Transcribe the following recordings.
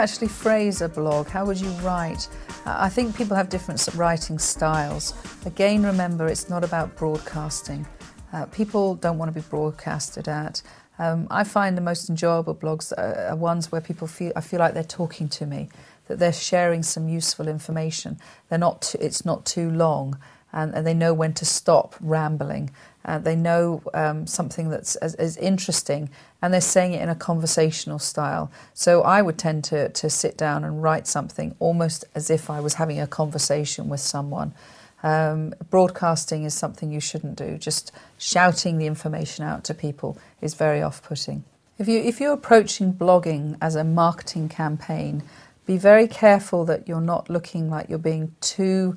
actually phrase a blog? How would you write? I think people have different writing styles. Again, remember, it's not about broadcasting. People don't want to be broadcasted at. I find the most enjoyable blogs are ones where I feel like they're talking to me, that they're sharing some useful information. It's not too long, and they know when to stop rambling. They know something that's as interesting, and they're saying it in a conversational style. So I would tend to sit down and write something almost as if I was having a conversation with someone. Broadcasting is something you shouldn't do. Just shouting the information out to people is very off-putting. If you're approaching blogging as a marketing campaign, be very careful that you're not looking like you're being too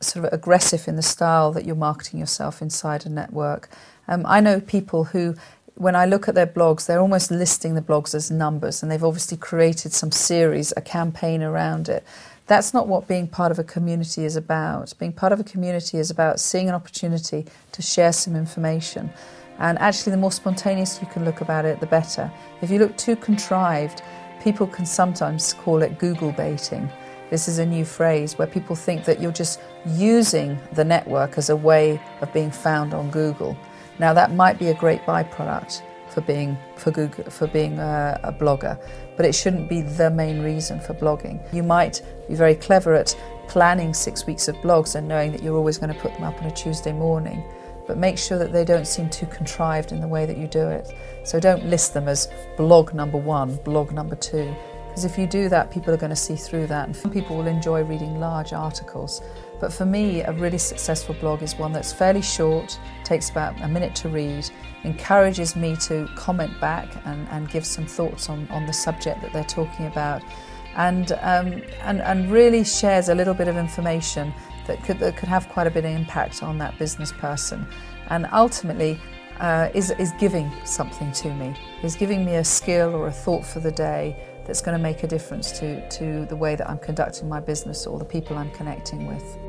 sort of aggressive in the style that you're marketing yourself inside a network. I know people who, when I look at their blogs, they're almost listing the blogs as numbers, and they've obviously created some series, a campaign around it. That's not what being part of a community is about. Being part of a community is about seeing an opportunity to share some information. And actually, the more spontaneous you can look about it, the better. If you look too contrived, people can sometimes call it Google baiting. This is a new phrase where people think that you're just using the network as a way of being found on Google. Now, that might be a great byproduct for being a blogger, but it shouldn't be the main reason for blogging. You might be very clever at planning 6 weeks of blogs and knowing that you're always going to put them up on a Tuesday morning, but make sure that they don't seem too contrived in the way that you do it. So don't list them as blog number 1, blog number 2, because if you do that, people are going to see through that, and some people will enjoy reading large articles. But for me, a really successful blog is one that's fairly short, takes about a minute to read, encourages me to comment back and give some thoughts on the subject that they're talking about, and really shares a little bit of information that could have quite a bit of impact on that business person, and ultimately is giving something to me, is giving me a skill or a thought for the day that's going to make a difference to the way that I'm conducting my business or the people I'm connecting with.